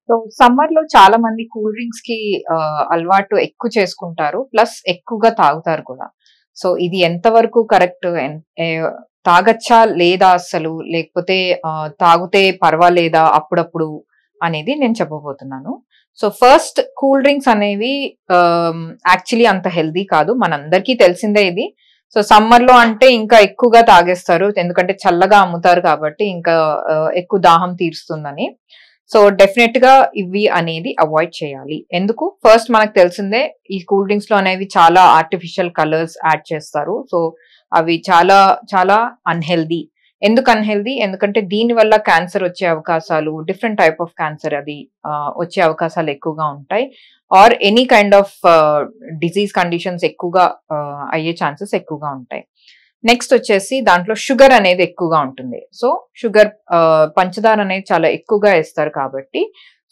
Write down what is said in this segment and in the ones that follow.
So summer లో చాలా మంది కూల్ డ్రింక్స్ కి అలవాటు ఎక్కువ చేసుకుంటారు. ప్లస్ ఎక్కువగా తాగుతారు కూడా. సో ఇది ఎంతవరకు కరెక్ట్? తాగచ్చా లేదా అస్సలు? లేకపోతే తాగితే పర్వాలేదా అప్పుడప్పుడు అనేది నేను చెప్పబోతున్నాను. సో ఫస్ట్ కూల్ డ్రింక్స్ అనేవి యాక్చువల్లీ అంత హెల్తీ కాదు. మనందరికీ తెలిసిందే ఇది. సో సమ్మర్ లో అంటే ఇంకా ఎక్కువగా తాగేస్తారు. ఎందుకంటే చల్లగా అమ్ముతారు కాబట్టి ఇంకా ఎక్కువ దాహం తీరుస్తుందని. సో డెఫినెట్ గా ఇవి అనేది అవాయిడ్ చేయాలి. ఎందుకు? ఫస్ట్ మనకు తెలిసిందే ఈ కూల్ డ్రింక్స్ లో అనేవి చాలా ఆర్టిఫిషియల్ కలర్స్ యాడ్ చేస్తారు. సో అవి చాలా చాలా అన్‌హెల్తీ. ఎందుకు అన్‌హెల్తీ? ఎందుకంటే దీని వల్ల క్యాన్సర్ వచ్చే అవకాశాలు, డిఫరెంట్ టైప్ ఆఫ్ క్యాన్సర్ అది వచ్చే అవకాశాలు ఎక్కువగా ఉంటాయి. Or any kind of disease conditions ఎక్కువగా అయ్యే ఛాన్సెస్ ఎక్కువగా ఉంటాయి. నెక్స్ట్ వచ్చేసి దాంట్లో షుగర్ అనేది ఎక్కువగా ఉంటుంది. సో షుగర్ పంచదార అనేది చాలా ఎక్కువగా వేస్తారు కాబట్టి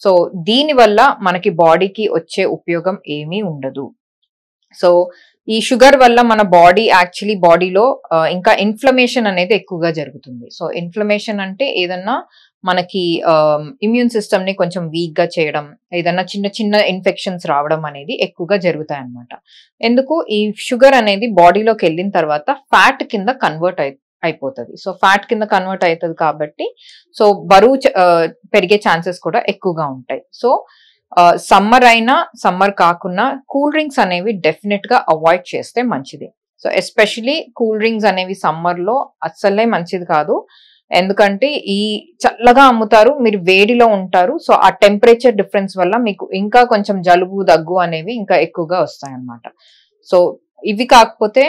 సో దీని వల్ల మనకి బాడీకి వచ్చే ఉపయోగం ఏమీ ఉండదు. సో ఈ షుగర్ వల్ల మన బాడీ యాక్చువల్లీ బాడీలో ఇంకా ఇన్ఫ్లమేషన్ అనేది ఎక్కువగా జరుగుతుంది. సో ఇన్ఫ్లమేషన్ అంటే ఏదన్నా మనకి ఇమ్యూన్ సిస్టమ్ ని కొంచెం వీక్ గా చేయడం, ఏదన్నా చిన్న చిన్న ఇన్ఫెక్షన్స్ రావడం అనేది ఎక్కువగా జరుగుతాయి అన్నమాట. ఎందుకు? ఈ షుగర్ అనేది బాడీలోకి వెళ్ళిన తర్వాత ఫ్యాట్ కింద కన్వర్ట్ అయిపోతుంది. సో ఫ్యాట్ కింద కన్వర్ట్ అవుతుంది కాబట్టి సో బరువు పెరిగే ఛాన్సెస్ కూడా ఎక్కువగా ఉంటాయి. సో సమ్మర్ అయినా సమ్మర్ కాకున్నా కూల్ డ్రింక్స్ అనేవి డెఫినెట్ గా అవాయిడ్ చేస్తే మంచిది. సో ఎస్పెషలీ కూల్ డ్రింక్స్ అనేవి సమ్మర్ లో అస్సలే మంచిది కాదు. ఎందుకంటే ఈ చల్లగా అమ్ముతారు, మీరు వేడిలో ఉంటారు. సో ఆ టెంపరేచర్ డిఫరెన్స్ వల్ల మీకు ఇంకా కొంచెం జలుబు దగ్గు అనేవి ఇంకా ఎక్కువగా వస్తాయి అన్నమాట. సో ఇవి కాకపోతే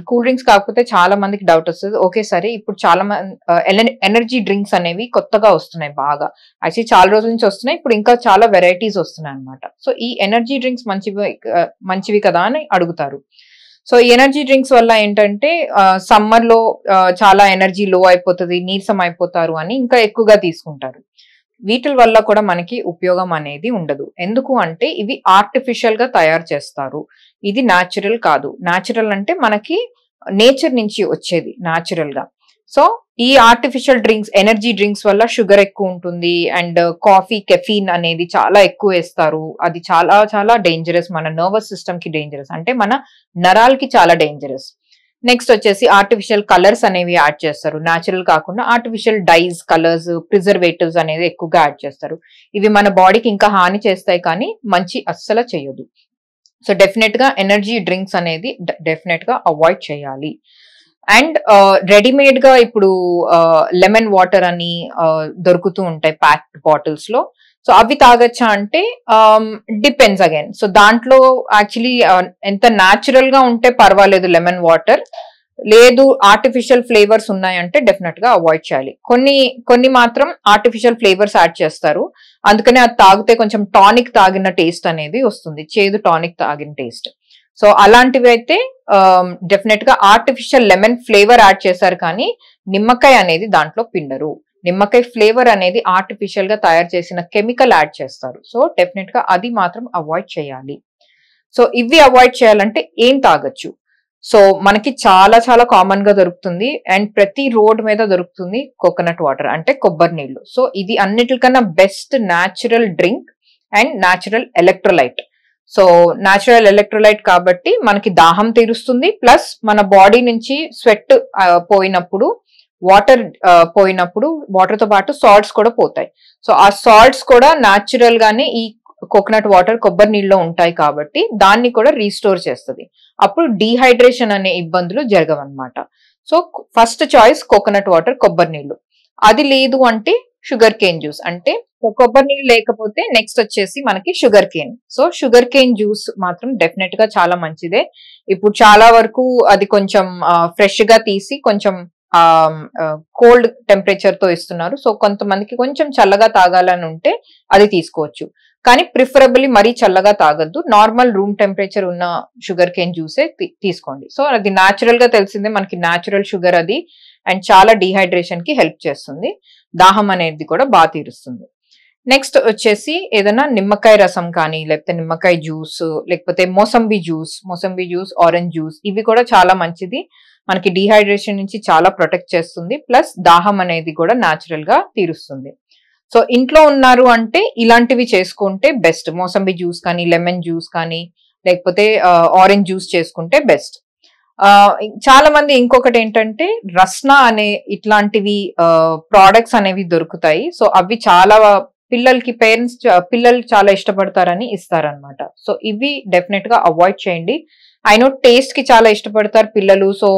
కూల్ డ్రింక్స్ కాకపోతే చాలా మందికి డౌట్ వస్తుంది. ఓకే సరే ఇప్పుడు చాలా మంది ఎనర్జీ డ్రింక్స్ అనేవి కొత్తగా వస్తున్నాయి బాగా. యాక్చువల్లీ చాలా రోజుల నుంచి వస్తున్నాయి. ఇప్పుడు ఇంకా చాలా వెరైటీస్ వస్తున్నాయి అన్నమాట. సో ఈ ఎనర్జీ డ్రింక్స్ మంచివి కదా అని అడుగుతారు. సో ఈ ఎనర్జీ డ్రింక్స్ వల్ల ఏంటంటే సమ్మర్ లో చాలా ఎనర్జీ లో అయిపోతుంది, నీరసం అయిపోతారు అని ఇంకా ఎక్కువగా తీసుకుంటారు. వీటి వల్ల కూడా మనకి ఉపయోగం అనేది ఉండదు. ఎందుకు అంటే ఇవి ఆర్టిఫిషియల్ గా తయారు చేస్తారు. ఇది న్యాచురల్ కాదు. న్యాచురల్ అంటే మనకి నేచర్ నుంచి వచ్చేది న్యాచురల్ గా. సో ఈ ఆర్టిఫిషియల్ డ్రింక్స్, ఎనర్జీ డ్రింక్స్ వల్ల షుగర్ ఎక్కువ ఉంటుంది. అండ్ కాఫీ, కెఫీన్ అనేది చాలా ఎక్కువ వేస్తారు. అది చాలా చాలా డేంజరస్. మన నర్వస్ సిస్టమ్ కి డేంజరస్. అంటే మన నరాలకి చాలా డేంజరస్. నెక్స్ట్ వచ్చేసి ఆర్టిఫిషియల్ కలర్స్ అనేవి యాడ్ చేస్తారు. న్యాచురల్ కాకుండా ఆర్టిఫిషియల్ డైస్, కలర్స్, ప్రిజర్వేటివ్స్ అనేది ఎక్కువగా యాడ్ చేస్తారు. ఇవి మన బాడీకి ఇంకా హాని చేస్తాయి కానీ మంచి అస్సలు చేయదు. సో డెఫినెట్ గా ఎనర్జీ డ్రింక్స్ అనేది డెఫినెట్ గా అవాయిడ్ చేయాలి. అండ్ రెడీమేడ్ గా ఇప్పుడు లెమన్ వాటర్ అని దొరుకుతూ ఉంటాయి ప్యాక్డ్ బాటిల్స్ లో. సో అవి తాగొచ్చా అంటే డిపెండ్స్ అగైన్. సో దాంట్లో యాక్చువల్లీ ఎంత న్యాచురల్ గా ఉంటే పర్వాలేదు లెమన్ వాటర్. లేదు ఆర్టిఫిషియల్ ఫ్లేవర్స్ ఉన్నాయంటే డెఫినెట్ గా అవాయిడ్ చేయాలి. కొన్ని మాత్రం ఆర్టిఫిషియల్ ఫ్లేవర్స్ యాడ్ చేస్తారు. అందుకనే అది తాగితే కొంచెం టానిక్ తాగిన టేస్ట్ అనేది వస్తుంది. చేదు టానిక్ తాగిన టేస్ట్. సో అలాంటివి అయితే డెఫినెట్ గా ఆర్టిఫిషియల్ లెమన్ ఫ్లేవర్ యాడ్ చేశారు కానీ నిమ్మకాయ అనేది దాంట్లో పిండరు. నిమ్మకాయ ఫ్లేవర్ అనేది ఆర్టిఫిషియల్ గా తయారు చేసిన కెమికల్ యాడ్ చేస్తారు. సో డెఫినెట్ గా అది మాత్రం అవాయిడ్ చేయాలి. సో ఇవి అవాయిడ్ చేయాలంటే ఏం తాగొచ్చు? సో మనకి చాలా చాలా కామన్ గా దొరుకుతుంది అండ్ ప్రతి రోడ్ మీద దొరుకుతుంది కోకోనట్ వాటర్, అంటే కొబ్బరి నీళ్లు. సో ఇది అన్నిటికన్నా best natural drink and natural electrolyte. So natural electrolyte కాబట్టి మనకి దాహం తీరుస్తుంది. ప్లస్ మన బాడీ నుంచి స్వెట్ పోయినప్పుడు, వాటర్ పోయినప్పుడు వాటర్ తో పాటు సాల్ట్స్ కూడా పోతాయి. సో ఆ సాల్ట్స్ కూడా న్యాచురల్ గానే ఈ కోకోనట్ వాటర్, కొబ్బరి నీళ్ళలో ఉంటాయి కాబట్టి దాన్ని కూడా రీస్టోర్ చేస్తుంది. అప్పుడు డీహైడ్రేషన్ అనే ఇబ్బందులు జరగవన్నమాట. So first choice coconut water, కొబ్బరి నీళ్లు. అది లేదు అంటే షుగర్ కేన్ జ్యూస్. అంటే కొబ్బరి నీళ్ళు లేకపోతే నెక్స్ట్ వచ్చేసి మనకి sugar cane. So sugar cane juice మాత్రం డెఫినెట్ గా చాలా మంచిదే. ఇప్పుడు చాలా వరకు అది కొంచెం ఫ్రెష్ గా తీసి కొంచెం కోల్డ్ టెంపరేచర్ తో ఇస్తున్నారు. సో కొంతమందికి కొంచెం చల్లగా తాగాలని ఉంటే అది తీసుకోవచ్చు. కానీ ప్రిఫరబుల్లీ మరీ చల్లగా తాగద్దు. నార్మల్ రూమ్ టెంపరేచర్ ఉన్న షుగర్ కేన్ జ్యూసే తీసుకోండి. సో అది న్యాచురల్ గా తెలిసిందే మనకి న్యాచురల్ షుగర్ అది. అండ్ చాలా డీహైడ్రేషన్ కి హెల్ప్ చేస్తుంది. దాహం అనేది కూడా బాగా తీరుస్తుంది. నెక్స్ట్ వచ్చేసి ఏదైనా నిమ్మకాయ రసం కానీ, లేకపోతే నిమ్మకాయ జ్యూస్, లేకపోతే మోసంబి జ్యూస్, ఆరెంజ్ జ్యూస్, ఇవి కూడా చాలా మంచిది. మనకి డీహైడ్రేషన్ నుంచి చాలా ప్రొటెక్ట్ చేస్తుంది. ప్లస్ దాహం అనేది కూడా న్యాచురల్ గా తీరుస్తుంది. సో ఇంట్లో ఉన్నారు అంటే ఇలాంటివి చేసుకుంటే బెస్ట్. మోసంబి జ్యూస్ కానీ, లెమన్ జ్యూస్ కానీ, లేకపోతే ఆరెంజ్ జ్యూస్ చేసుకుంటే బెస్ట్. చాలా మంది ఇంకొకటి ఏంటంటే రస్నా అనే ఇట్లాంటివి ప్రోడక్ట్స్ అనేవి దొరుకుతాయి. సో అవి చాలా పిల్లలకి పిల్లలు చాలా ఇష్టపడతారని ఇస్తారనమాట. సో ఇవి డెఫినెట్ గా అవాయిడ్ చేయండి. ఐ నో టేస్ట్ కి చాలా ఇష్టపడతారు పిల్లలు, సో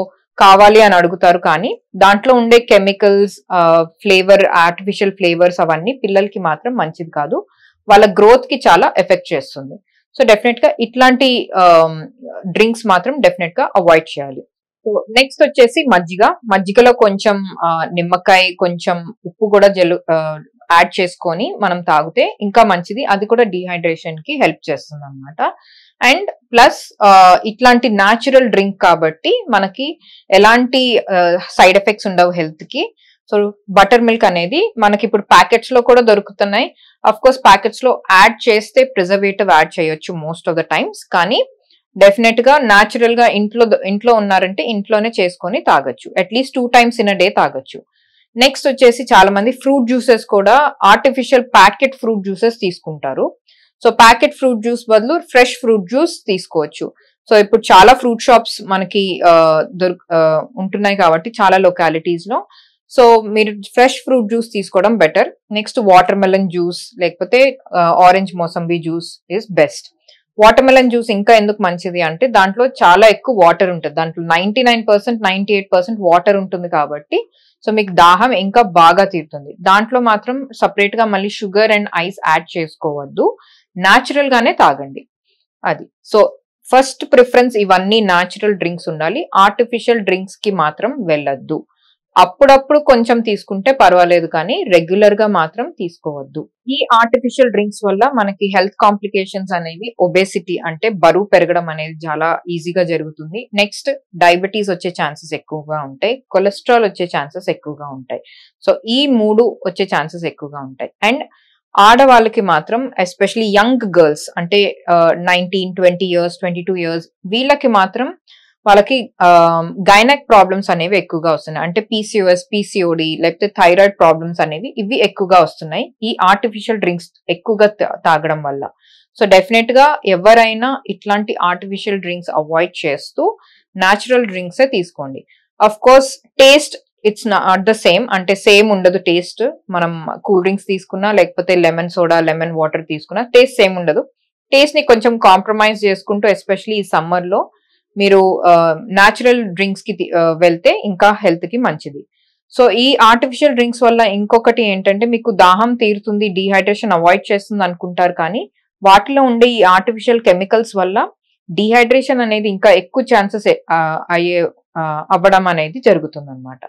కావాలి అని అడుగుతారు, కానీ దాంట్లో ఉండే కెమికల్స్, ఆర్టిఫిషియల్ ఫ్లేవర్స్ అవన్నీ పిల్లలకి మాత్రం మంచిది కాదు. వాళ్ళ గ్రోత్ కి చాలా ఎఫెక్ట్ చేస్తుంది. సో డెఫినెట్ గా ఇట్లాంటి డ్రింక్స్ మాత్రం డెఫినెట్ గా అవాయిడ్ చేయాలి. సో నెక్స్ట్ వచ్చేసి మజ్జిగలో కొంచెం నిమ్మకాయ, కొంచెం ఉప్పు కూడా యాడ్ చేసుకొని మనం తాగితే ఇంకా మంచిది. అది కూడా డీహైడ్రేషన్ కి హెల్ప్ చేస్తుంది అనమాట. అండ్ ప్లస్ ఇట్లాంటి న్యాచురల్ డ్రింక్ కాబట్టి మనకి ఎలాంటి సైడ్ ఎఫెక్ట్స్ ఉండవు హెల్త్ కి. సో బటర్ మిల్క్ అనేది మనకి ఇప్పుడు ప్యాకెట్స్ లో కూడా దొరుకుతున్నాయి. అఫ్ కోర్స్ ప్యాకెట్స్ లో యాడ్ చేస్తే ప్రిజర్వేటివ్ యాడ్ చేయొచ్చు మోస్ట్ ఆఫ్ ద టైమ్స్, కానీ డెఫినెట్ గా న్యాచురల్ గా ఇంట్లో ఉన్నారంటే ఇంట్లోనే చేసుకొని తాగొచ్చు. At least 2 times in a day తాగొచ్చు. నెక్స్ట్ వచ్చేసి చాలా మంది ఫ్రూట్ జ్యూసెస్ కూడా ఆర్టిఫిషియల్ ప్యాకెట్ ఫ్రూట్ జ్యూసెస్ తీసుకుంటారు. సో ప్యాకెట్ ఫ్రూట్ జ్యూస్ బదులు ఫ్రెష్ ఫ్రూట్ జ్యూస్ తీసుకోవచ్చు. సో ఇప్పుడు చాలా ఫ్రూట్ షాప్స్ మనకి ఉంటున్నాయి కాబట్టి చాలా లొకాలిటీస్ లో. సో మీరు ఫ్రెష్ ఫ్రూట్ జ్యూస్ తీసుకోవడం better. Next watermelon juice లేకపోతే orange mosambi juice is best. Watermelon juice ఇంకా ఎందుకు మంచిది అంటే దాంట్లో చాలా ఎక్కువ వాటర్ ఉంటుంది. దాంట్లో 99%, 98% వాటర్ ఉంటుంది కాబట్టి సో మీకు దాహం ఇంకా బాగా తీరుతుంది. దాంట్లో మాత్రం సపరేట్ గా మళ్ళీ షుగర్ అండ్ ఐస్ యాడ్ చేసుకోవద్దు, న్యాచురల్ గానే తాగండి. అది సో ఫస్ట్ ప్రిఫరెన్స్ ఇవన్నీ న్యాచురల్ డ్రింక్స్ ఉండాలి. ఆర్టిఫిషియల్ డ్రింక్స్ కి మాత్రం వెళ్ళొద్దు. అప్పుడప్పుడు కొంచెం తీసుకుంటే పర్వాలేదు, కానీ రెగ్యులర్ గా మాత్రం తీసుకోవద్దు. ఈ ఆర్టిఫిషియల్ డ్రింక్స్ వల్ల మనకి హెల్త్ కాంప్లికేషన్స్ అనేవి ఒబేసిటీ అంటే బరువు పెరగడం అనేది చాలా ఈజీగా జరుగుతుంది. నెక్స్ట్ డయాబెటీస్ వచ్చే ఛాన్సెస్ ఎక్కువగా ఉంటాయి, కొలెస్ట్రాల్ వచ్చే ఛాన్సెస్ ఎక్కువగా ఉంటాయి. సో ఈ 3 వచ్చే ఛాన్సెస్ ఎక్కువగా ఉంటాయి. అండ్ ఆడవాళ్ళకి మాత్రం ఎస్పెషలీ యంగ్ గర్ల్స్ అంటే 19, 20 years, 22 years వీళ్ళకి మాత్రం వాళ్ళకి గైనక్ ప్రాబ్లమ్స్ అనేవి ఎక్కువగా వస్తున్నాయి. అంటే PCOS, PCOD లేకపోతే థైరాయిడ్ ప్రాబ్లమ్స్ అనేవి ఇవి ఎక్కువగా వస్తున్నాయి ఈ ఆర్టిఫిషియల్ డ్రింక్స్ ఎక్కువగా తాగడం వల్ల. సో డెఫినెట్ గా ఎవరైనా ఇట్లాంటి ఆర్టిఫిషియల్ డ్రింక్స్ అవాయిడ్ చేస్తూ న్యాచురల్ డ్రింక్స్ తీసుకోండి. Of course taste it's not the same, అంటే సేమ్ ఉండదు టేస్ట్. మనం కూల్ డ్రింక్స్ తీసుకున్నా లేకపోతే లెమన్ సోడా, లెమన్ వాటర్ తీసుకున్నా టేస్ట్ సేమ్ ఉండదు. టేస్ట్ ని కొంచెం కాంప్రమైజ్ చేసుకుంటూ ఎస్పెషలీ ఈ సమ్మర్ లో మీరు న్యాచురల్ డ్రింక్స్ కి వెళ్తే ఇంకా హెల్త్ కి మంచిది. సో ఈ ఆర్టిఫిషియల్ డ్రింక్స్ వల్ల ఇంకొకటి ఏంటంటే మీకు దాహం తీరుతుంది, డీహైడ్రేషన్ అవాయిడ్ చేస్తుంది అనుకుంటారు, కానీ వాటిలో ఉండే ఈ ఆర్టిఫిషియల్ కెమికల్స్ వల్ల డీహైడ్రేషన్ అనేది ఇంకా ఎక్కువ ఛాన్సెస్ అవ్వడం అనేది జరుగుతుంది అనమాట.